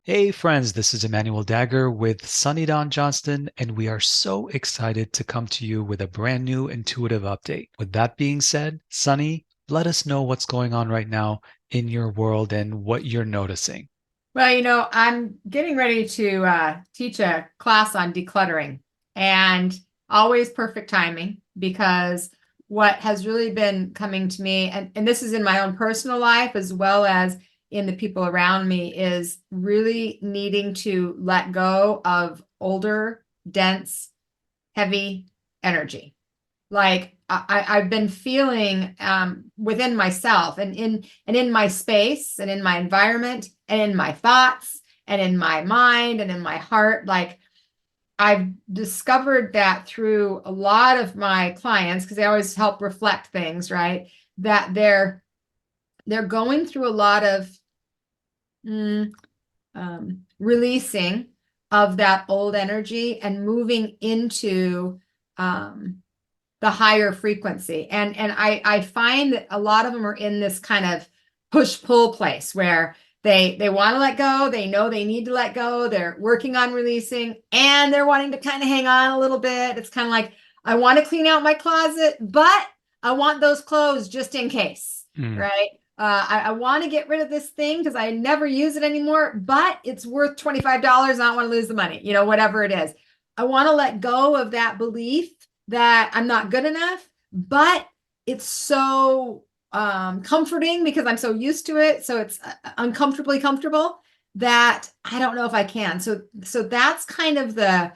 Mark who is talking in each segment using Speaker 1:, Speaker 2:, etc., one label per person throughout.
Speaker 1: Hey friends, this is Emmanuel Dagher with Dawn Johnston, and we are so excited to come to you with a brand new intuitive update. With that being said, Sunny, let us know what's going on right now in your world and what you're noticing.
Speaker 2: Well, I'm getting ready to teach a class on decluttering, and always perfect timing because what has really been coming to me, and this is in my own personal life as well as in the people around me, is really needing to let go of older, dense, heavy energy. Like I've been feeling within myself and in my space and in my environment and in my thoughts and in my mind and in my heart. Like I've discovered that through a lot of my clients, because they always help reflect things, right? That they're going through a lot of mm, releasing of that old energy and moving into the higher frequency. And I find that a lot of them are in this kind of push-pull place where they want to let go, they know they need to let go, they're working on releasing, and they're wanting to kind of hang on a little bit. It's kind of like, I want to clean out my closet, but I want those clothes just in case,
Speaker 1: Mm,
Speaker 2: right? I want to get rid of this thing because I never use it anymore, but it's worth $25. I don't want to lose the money, whatever it is. I want to let go of that belief that I'm not good enough, but it's so comforting because I'm so used to it. So it's uncomfortably comfortable that I don't know if I can. So that's kind of the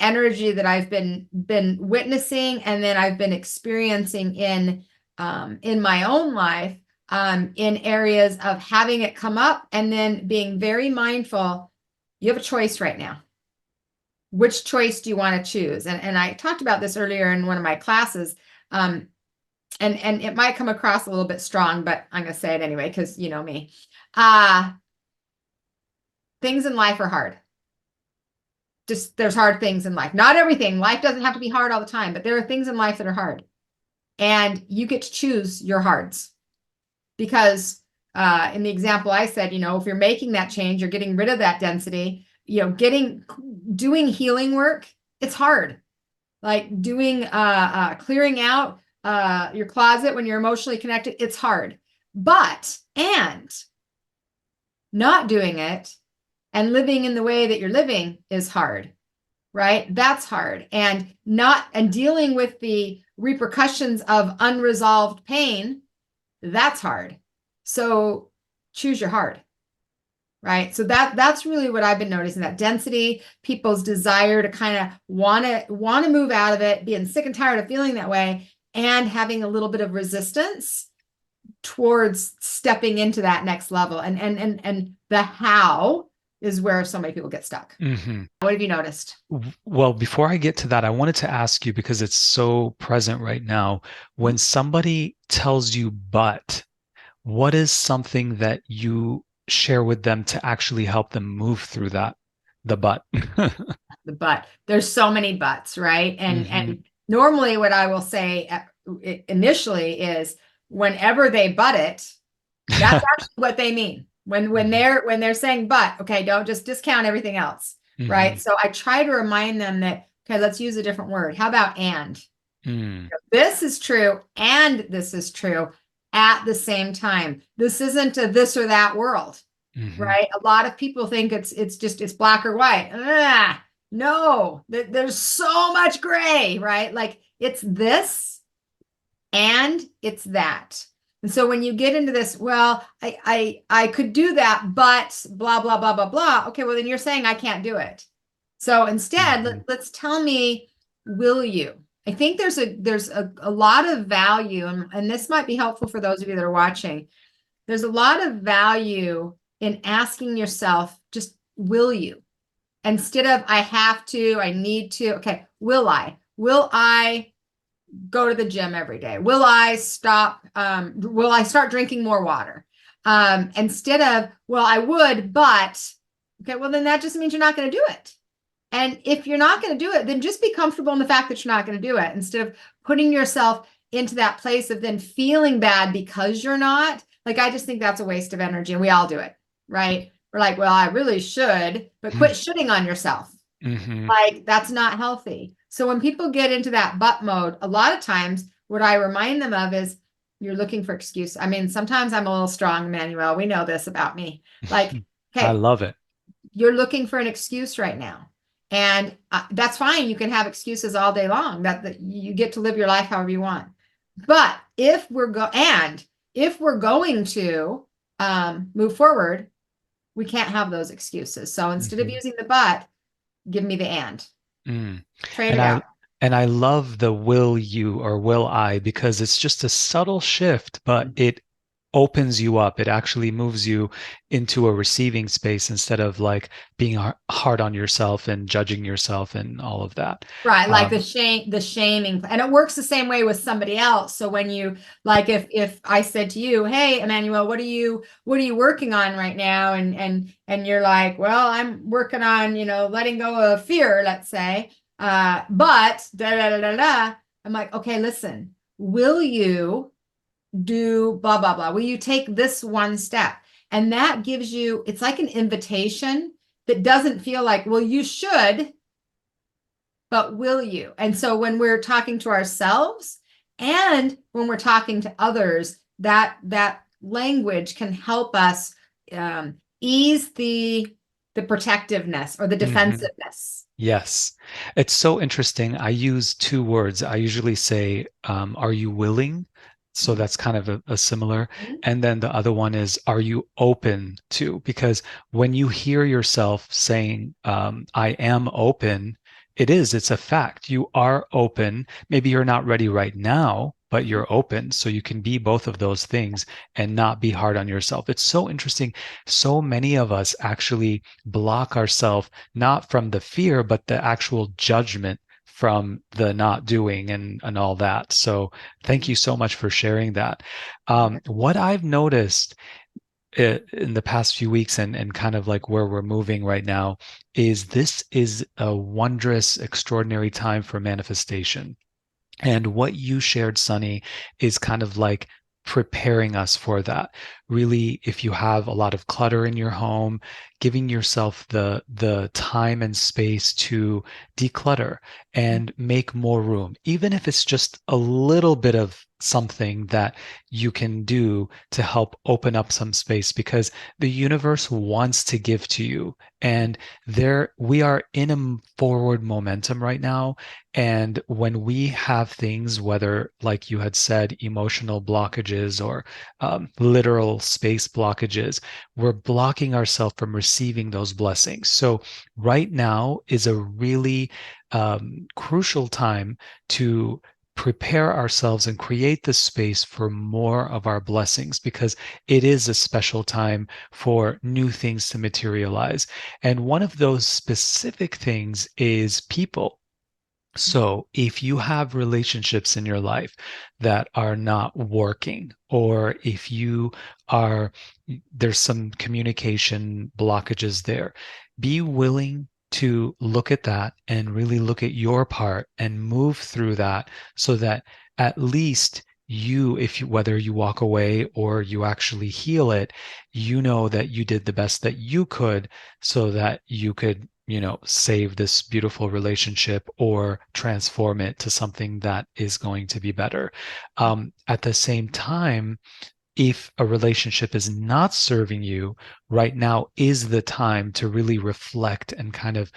Speaker 2: energy that I've been witnessing, and then I've been experiencing in my own life, in areas of having it come up and then being very mindful. You have a choice right now. Which choice do you want to choose? And I talked about this earlier in one of my classes. And it might come across a little bit strong, but I'm going to say it anyway because you know me. Uh, Things in life are hard. Just there's hard things in life. Not everything. Life doesn't have to be hard all the time, but there are things in life that are hard. And you get to choose your hards. Because in the example I said, if you're making that change, you're getting rid of that density, doing healing work, it's hard. Like doing clearing out your closet when you're emotionally connected, it's hard. And not doing it and living in the way that you're living is hard, right? That's hard. And dealing with the repercussions of unresolved pain, that's hard. So choose your hard. Right. So that's really what I've been noticing, that density, people's desire to kind of want to move out of it, being sick and tired of feeling that way, and having a little bit of resistance towards stepping into that next level. And the how is where so many people get stuck.
Speaker 1: mhm.
Speaker 2: What have you noticed?
Speaker 1: Well, before I get to that, I wanted to ask you because it's so present right now. When somebody tells you but, what is something that you share with them to actually help them move through that, the but?
Speaker 2: The but. There's so many buts, right? And
Speaker 1: Hmm.
Speaker 2: and normally what I will say initially is, whenever they butt it, that's actually what they mean. When they're saying but, okay, don't just discount everything else,
Speaker 1: Hmm.
Speaker 2: right? So I try to remind them that, okay, let's use a different word. How about and?
Speaker 1: Hmm.
Speaker 2: This is true and this is true at the same time. This isn't a this or that world,
Speaker 1: Hmm.
Speaker 2: right? A lot of people think it's black or white. No, there's so much gray, right? Like it's this and it's that. And so when you get into this, well, I could do that, but blah blah blah blah blah. Okay, well then you're saying I can't do it. So instead,
Speaker 1: Hmm.
Speaker 2: let's tell me, will you? I think there's a lot of value, and this might be helpful for those of you that are watching. There's a lot of value in asking yourself, just will you? Instead of I have to, I need to. Okay, will I? Will I go to the gym every day? Will I stop? Will I start drinking more water? Instead of, well, I would, but okay, well, then that just means you're not going to do it. And if you're not going to do it, then just be comfortable in the fact that you're not going to do it, instead of putting yourself into that place of then feeling bad because you're not. Like, I just think that's a waste of energy, and we all do it, right? We're like, well, I really should, but quit shitting on yourself.
Speaker 1: Mm-hmm.
Speaker 2: Like, that's not healthy. So when people get into that but mode, a lot of times what I remind them of is you're looking for excuse. I mean, sometimes I'm a little strong, Emmanuel. We know this about me. Like,
Speaker 1: I
Speaker 2: okay,
Speaker 1: love it.
Speaker 2: you're looking for an excuse right now. And that's fine. You can have excuses all day long. That you get to live your life however you want. But if we're going to move forward, we can't have those excuses. So instead of
Speaker 1: Mm-hmm.
Speaker 2: using the but, give me the and.
Speaker 1: Mm.
Speaker 2: Trade
Speaker 1: And
Speaker 2: it
Speaker 1: I
Speaker 2: out.
Speaker 1: and I love the will you or will I because it's just a subtle shift, but it opens you up. It actually moves you into a receiving space instead of like being hard on yourself and judging yourself and all of that.
Speaker 2: Right, like
Speaker 1: Um,
Speaker 2: the shaming, and it works the same way with somebody else. So when you like, if I said to you, "Hey, Emmanuel, what are you working on right now?" and you're like, "Well, I'm working on letting go of fear, let's say." But da da da da da. I'm like, okay, listen, will you do blah blah blah? Will you take this one step? And that gives you, it's like an invitation that doesn't feel like, well, you should, but will you? And so when we're talking to ourselves and when we're talking to others, that language can help us ease the protectiveness or the
Speaker 1: mhm.
Speaker 2: defensiveness.
Speaker 1: Yes. It's so interesting. I use two words. I usually say, are you willing? So that's kind of a similar.
Speaker 2: Mhm.
Speaker 1: And then the other one is, are you open to? Because when you hear yourself saying, I am open, it's a fact. You are open. Maybe you're not ready right now, but you're open. So you can be both of those things and not be hard on yourself. It's so interesting. So many of us actually block ourselves not from the fear, but the actual judgment from the not doing and all that. So thank you so much for sharing that. What I've noticed in the past few weeks and kind of like where we're moving right now is this is a wondrous, extraordinary time for manifestation. And what you shared, Sunny, is kind of like preparing us for that. Really, if you have a lot of clutter in your home, giving yourself the time and space to declutter and make more room, even if it's just a little bit of something that you can do to help open up some space because the universe wants to give to you. And there we are in a forward momentum right now, and when we have things, whether, like you had said, emotional blockages or literal space blockages, we're blocking ourselves from receiving those blessings. So, right now is a really crucial time to prepare ourselves and create the space for more of our blessings because it is a special time for new things to materialize. And one of those specific things is people. So, if you have relationships in your life that are not working, or if there's some communication blockages there, be willing to look at that and really look at your part and move through that so that at least whether you walk away or you actually heal it, you know that you did the best that you could so that you could save this beautiful relationship or transform it to something that is going to be better. At the same time, if a relationship is not serving you, right now is the time to really reflect and kind of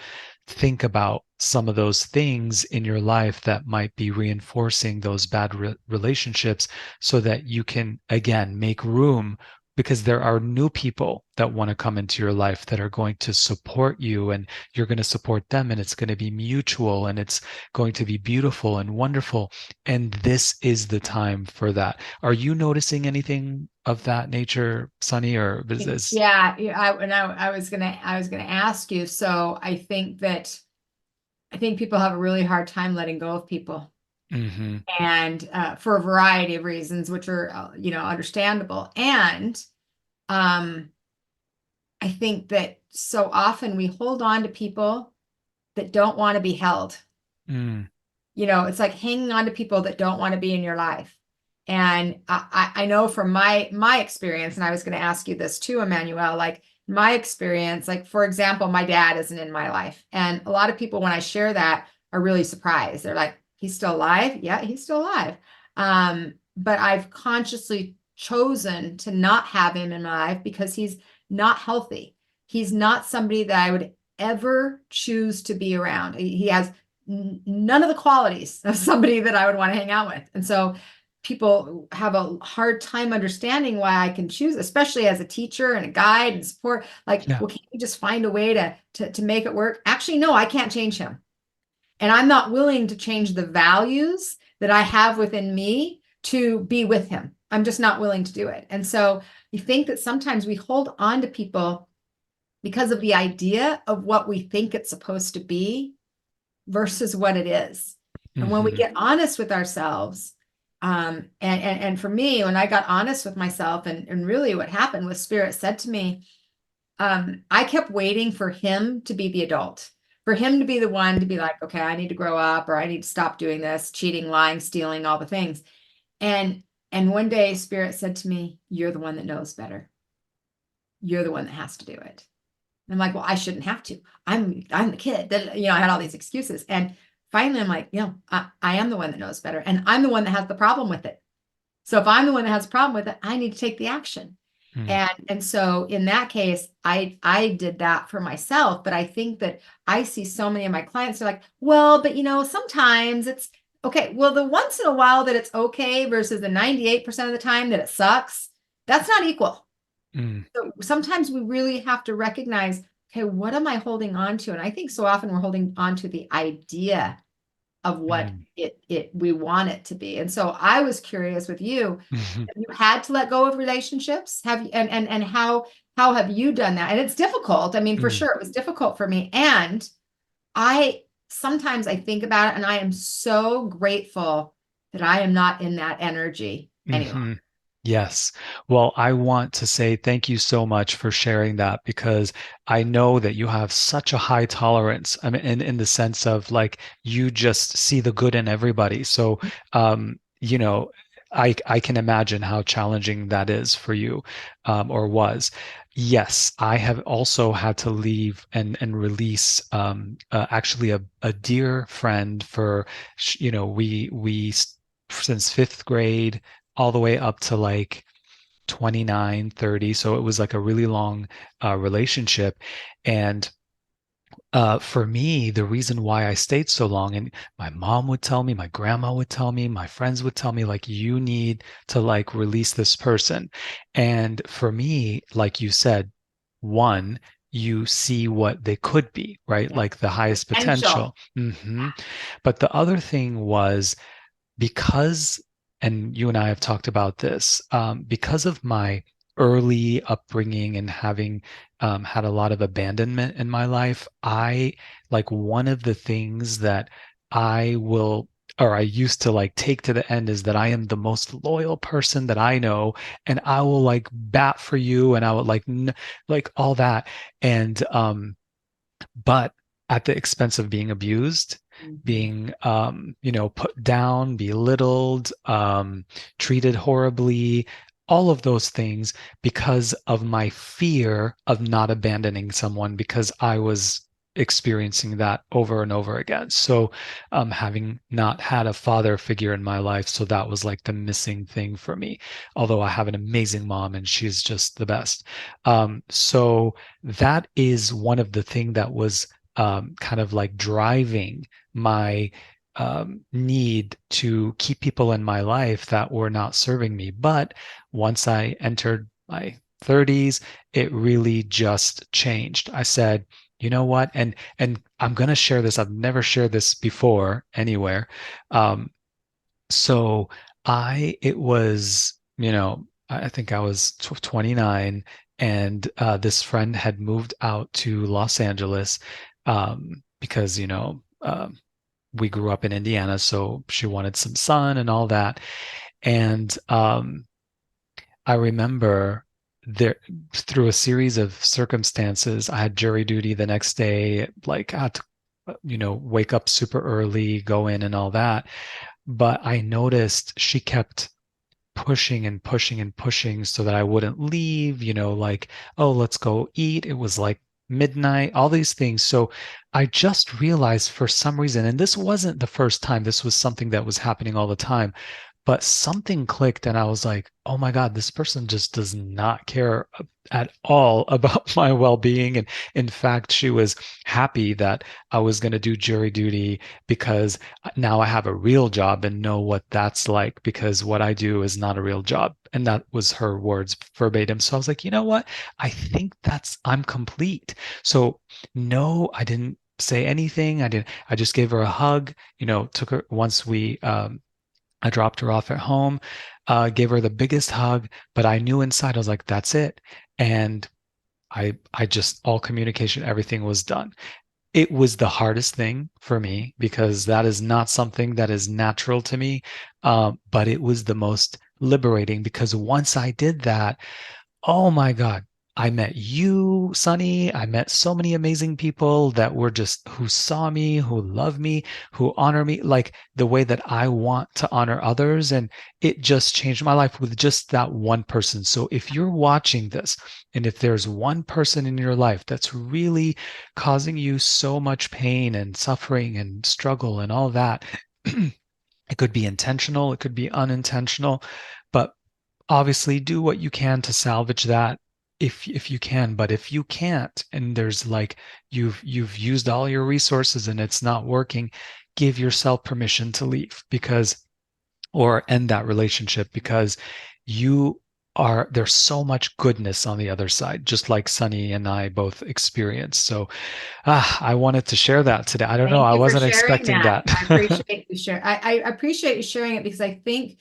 Speaker 1: think about some of those things in your life that might be reinforcing those bad relationships so that you can, again, make room because there are new people that want to come into your life that are going to support you and you're going to support them and it's going to be mutual and it's going to be beautiful and wonderful. And this is the time for that. Are you noticing anything of that nature, Sunny, or is this?
Speaker 2: Yeah, yeah. I was gonna ask you. So I think people have a really hard time letting go of people,
Speaker 1: Hmm.
Speaker 2: and for a variety of reasons, which are understandable. And um, I think that so often we hold on to people that don't want to be held.
Speaker 1: Mm,
Speaker 2: It's like hanging on to people that don't want to be in your life. And I know from my experience, and I was going to ask you this too, Emmanuel, like my experience, like for example, my dad isn't in my life. And a lot of people, when I share that, are really surprised. They're like, he's still alive? Yeah, he's still alive. But I've consciously chosen to not have him in my life because he's not healthy. He's not somebody that I would ever choose to be around. He has none of the qualities of somebody that I would want to hang out with. And so people have a hard time understanding why I can choose, especially as a teacher and a guide and support. Like,
Speaker 1: Yeah.
Speaker 2: well, can't you just find a way to make it work? Actually, no, I can't change him. And I'm not willing to change the values that I have within me to be with him. I'm just not willing to do it. And so you think that sometimes we hold on to people because of the idea of what we think it's supposed to be versus what it is. And when we
Speaker 1: Hmm.
Speaker 2: get honest with ourselves, and for me, when I got honest with myself, and really what happened was Spirit said to me, I kept waiting for him to be the adult, for him to be the one to be like, okay, I need to grow up, or I need to stop doing this, cheating, lying, stealing, all the things. And one day Spirit said to me, you're the one that knows better. You're the one that has to do it. And I'm like, well, I shouldn't have to. I'm the kid. That, I had all these excuses. And finally I'm like, I am the one that knows better. And I'm the one that has the problem with it. So if I'm the one that has a problem with it, I need to take the action.
Speaker 1: Mm.
Speaker 2: And so in that case, I did that for myself. But I think that I see so many of my clients are like, well, but sometimes it's okay. Well, the once in a while that it's okay versus the 98% of the time that it sucks, that's not equal.
Speaker 1: Mm.
Speaker 2: So sometimes we really have to recognize, okay, what am I holding on to? And I think so often we're holding on to the idea of what
Speaker 1: Mm.
Speaker 2: it we want it to be. And so I was curious with you,
Speaker 1: Mhm.
Speaker 2: have you had to let go of relationships? Have you, and how have you done that? And it's difficult. I mean, for
Speaker 1: Mm.
Speaker 2: sure it was difficult for me. And I sometimes I think about it and I am so grateful that I am not in that energy any longer.
Speaker 1: Mhm. Yes. Well, I want to say thank you so much for sharing that because I know that you have such a high tolerance. I mean, in the sense of like you just see the good in everybody. So, I can imagine how challenging that is for you, or was. Yes, I have also had to leave and release actually a dear friend for, since fifth grade all the way up to like 29, 30. So it was like a really long relationship. And for me, the reason why I stayed so long, and my mom would tell me, my grandma would tell me, my friends would tell me, like, you need to like release this person. And for me, like you said, one, you see what they could be, right?
Speaker 2: Yeah.
Speaker 1: Like the highest
Speaker 2: Potential.
Speaker 1: potential. But the other thing was because, and you and I have talked about this, because of my early upbringing and having had a lot of abandonment in my life, I like one of the things that I will, or I used to like take to the end is that I am the most loyal person that I know, and I will like bat for you, and I would like all that, and but at the expense of being abused,
Speaker 2: Mhm.
Speaker 1: being put down, belittled, treated horribly, all of those things because of my fear of not abandoning someone because I was experiencing that over and over again. So, having not had a father figure in my life, so that was like the missing thing for me. Although I have an amazing mom and she's just the best. So that is one of the thing that was kind of like driving my need to keep people in my life that were not serving me. But once I entered my 30s, it really just changed. I said, you know what? And I'm gonna share this. I've never shared this before anywhere. Um, so it was, I think I was 29, and this friend had moved out to Los Angeles because, we grew up in Indiana, so she wanted some sun and all that. And I remember there, through a series of circumstances, I had jury duty the next day, like I had to, wake up super early, go in and all that. But I noticed she kept pushing and pushing and pushing so that I wouldn't leave, like, oh, let's go eat. It was like midnight, all these things. So I just realized for some reason, and this wasn't the first time, this was something that was happening all the time, but something clicked and I was like, oh my God, this person just does not care at all about my well-being. And in fact, she was happy that I was going to do jury duty because now I have a real job and know what that's like, because what I do is not a real job. And that was her words verbatim. So I was like, you know what? I think I'm complete. So no, I didn't say anything. I just gave her a hug, took her once I dropped her off at home, gave her the biggest hug, but I knew inside I was like, that's it. And I just all communication, everything was done. It was the hardest thing for me because that is not something that is natural to me. But it was the most liberating because once I did that, oh my God. I met you, Sunny. I met so many amazing people that were just who saw me, who love me, who honor me, like the way that I want to honor others. And it just changed my life with just that one person. So if you're watching this and if there's one person in your life that's really causing you so much pain and suffering and struggle and all that, it could be intentional, it could be unintentional, but obviously do what you can to salvage that if you can. But if you can't and there's like you've used all your resources and it's not working, give yourself permission to leave, because or end that relationship, because you there's so much goodness on the other side, just like Sunny and I both experienced. So I wanted to share that today. I don't know,
Speaker 2: Thank
Speaker 1: I
Speaker 2: you for
Speaker 1: wasn't
Speaker 2: sharing
Speaker 1: expecting
Speaker 2: that.
Speaker 1: that.
Speaker 2: I appreciate you sharing. I appreciate you sharing it because I think,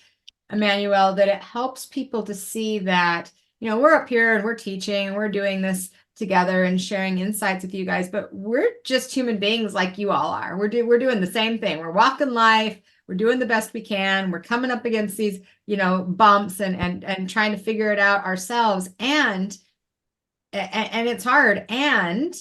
Speaker 2: Emmanuel, that it helps people to see that, we're up here and we're teaching and we're doing this together and sharing insights with you guys, but we're just human beings like you all are. We're doing the same thing. We're walking life. We're doing the best we can. We're coming up against these, bumps and trying to figure it out ourselves. And it's hard. And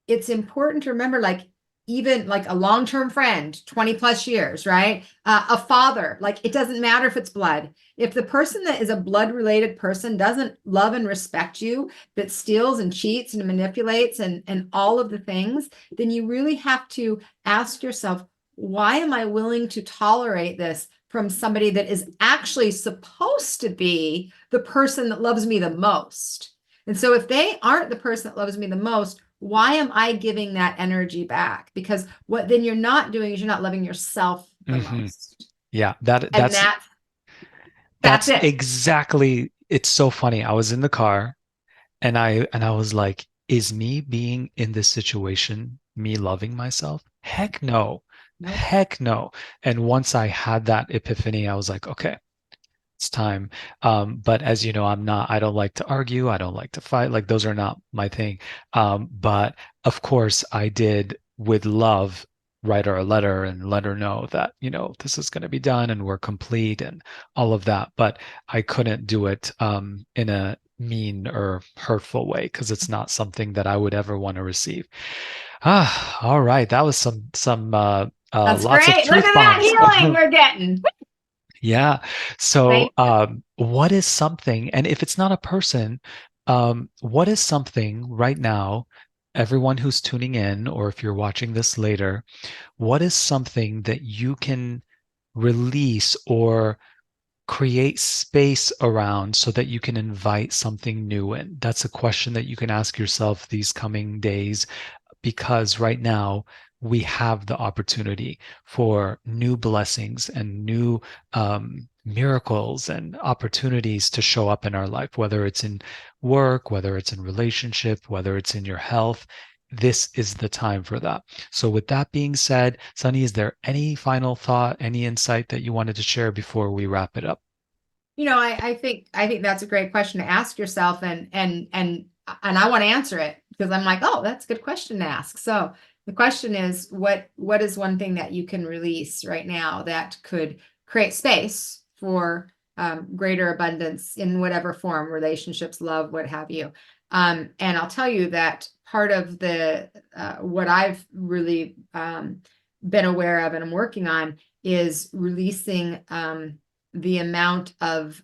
Speaker 2: it's important to remember, like, even like a long-term friend, 20 plus years, right? A father, like, it doesn't matter if it's blood. If the person that is a blood related person doesn't love and respect you, that steals and cheats and manipulates and all of the things, then you really have to ask yourself, why am I willing to tolerate this from somebody that is actually supposed to be the person that loves me the most? And so if they aren't the person that loves me the most, why am I giving that energy back? Because what then you're not doing is you're not loving yourself the
Speaker 1: Hmm.
Speaker 2: most.
Speaker 1: Yeah,
Speaker 2: And that's
Speaker 1: that's
Speaker 2: it.
Speaker 1: exactly. It's so funny. I was in the car and I was like, is me being in this situation me loving myself? Heck no.
Speaker 2: Nope.
Speaker 1: Heck no. And once I had that epiphany, I was like, okay, it's time. But as you know, I don't like to argue. I don't like to fight. Like those are not my thing. But of course, I did with love write her a letter and let her know that, this is going to be done and we're complete and all of that. But I couldn't do it in a mean or hurtful way because it's not something that I would ever want to receive. All right. That was
Speaker 2: That's
Speaker 1: lots of
Speaker 2: great. Look
Speaker 1: truth
Speaker 2: at that
Speaker 1: bombs.
Speaker 2: healing we're getting.
Speaker 1: Yeah. So,
Speaker 2: Thank you.
Speaker 1: what is something, and if it's not a person, what is something right now, everyone who's tuning in, or if you're watching this later, what is something that you can release or create space around so that you can invite something new in? That's a question that you can ask yourself these coming days, because right now we have the opportunity for new blessings and new miracles and opportunities to show up in our life, whether it's in work, whether it's in relationship, whether it's in your health. This is the time for that. So, with that being said, Sunny, is there any final thought, any insight that you wanted to share before we wrap it up?
Speaker 2: I think that's a great question to ask yourself, and I want to answer it because I'm like, oh, that's a good question to ask. So the question is, what is one thing that you can release right now that could create space for greater abundance in whatever form, relationships, love, what have you? And I'll tell you that part of the what I've really been aware of and I'm working on is releasing the amount um,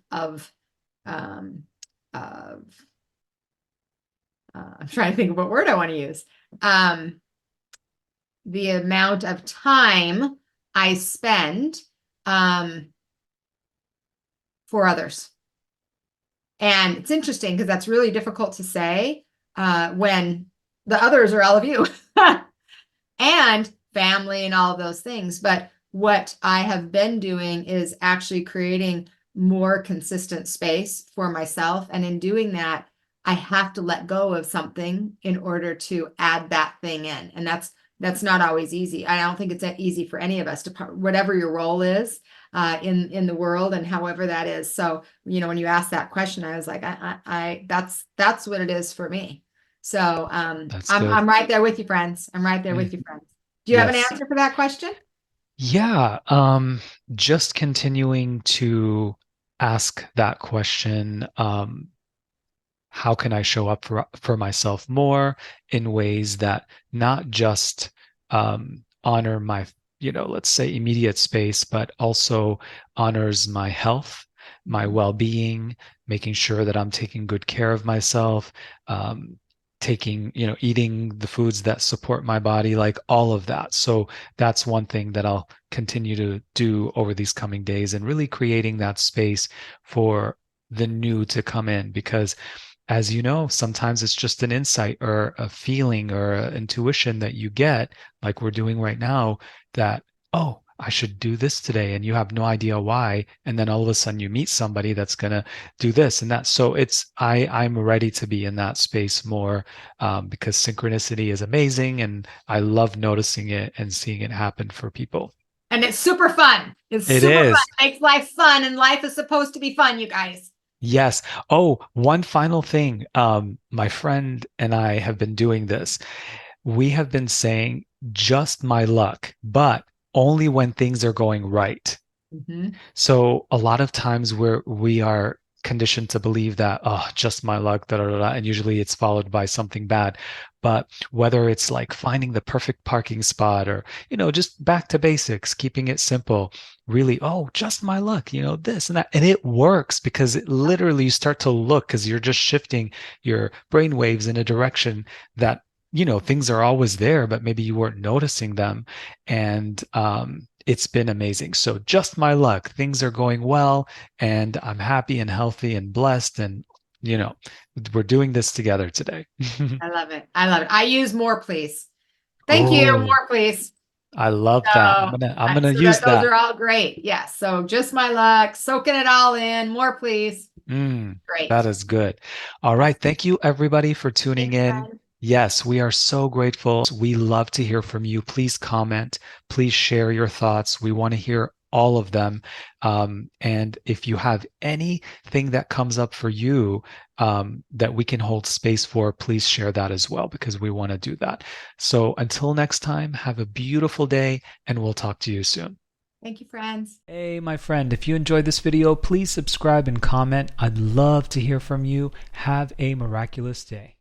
Speaker 2: of I'm trying to think of what word I want to use. The amount of time I spend for others. And it's interesting because that's really difficult to say when the others are all of you and family and all of those things. But what I have been doing is actually creating more consistent space for myself. And in doing that, I have to let go of something in order to add that thing in. And that's not always easy. I don't think it's that easy for any of us to, whatever your role is in the world and however that is. So, when you asked that question, I was like, that's what it is for me. So
Speaker 1: That's good.
Speaker 2: I'm right there with you, friends. I'm right there
Speaker 1: Mm,
Speaker 2: with you, friends. Do you have an
Speaker 1: yes.
Speaker 2: answer for that question?
Speaker 1: Yeah. Just continuing to ask that question. How can I show up for myself more in ways that not just honor my, let's say immediate space, but also honors my health, my well-being, making sure that I'm taking good care of myself, um, eating the foods that support my body, like all of that. So that's one thing that I'll continue to do over these coming days and really creating that space for the new to come in because as you know, sometimes it's just an insight or a feeling or an intuition that you get, like we're doing right now, that, oh, I should do this today. And you have no idea why. And then all of a sudden you meet somebody that's going to do this and that. So I'm ready to be in that space more because synchronicity is amazing. And I love noticing it and seeing it happen for people.
Speaker 2: And it's super fun. It's
Speaker 1: It
Speaker 2: super fun.
Speaker 1: is.
Speaker 2: It makes life fun, and life is supposed to be fun, you guys.
Speaker 1: Yes. Oh, one final thing. My friend and I have been doing this. We have been saying just my luck, but only when things are going right.
Speaker 2: Mhm.
Speaker 1: So a lot of times we are conditioned to believe that, oh, just my luck, da, da, da, da, and usually it's followed by something bad. But whether it's like finding the perfect parking spot or, just back to basics, keeping it simple, really, oh, just my luck, this and that. And it works because it literally you start to look because you're just shifting your brain waves in a direction that, things are always there, but maybe you weren't noticing them. And it's been amazing. So just my luck. Things are going well, and I'm happy and healthy and blessed. And, you know, we're doing this together today.
Speaker 2: I love it. I love it. I use more, please. Thank you.
Speaker 1: Oh,
Speaker 2: More, please.
Speaker 1: I love that. I'm
Speaker 2: So,
Speaker 1: gonna I'm gonna
Speaker 2: so
Speaker 1: use
Speaker 2: that those
Speaker 1: that.
Speaker 2: are all great. Yes. So just my luck, soaking it all in. More, please.
Speaker 1: That
Speaker 2: Great.
Speaker 1: is good. All right. Thank you, everybody, for tuning
Speaker 2: Thanks,
Speaker 1: in.
Speaker 2: friend.
Speaker 1: Yes, we are so grateful. We love to hear from you. Please comment. Please share your thoughts. We want to hear all of them. And if you have anything that comes up for you that we can hold space for, please share that as well because we want to do that. So until next time, have a beautiful day and we'll talk to you soon.
Speaker 2: Thank you, friends.
Speaker 1: Hey, my friend, if you enjoyed this video, please subscribe and comment. I'd love to hear from you. Have a miraculous day.